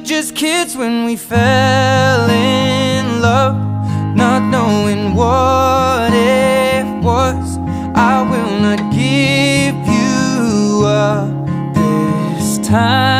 just kids when we fell in love, not knowing what it was. I will not give you up this time.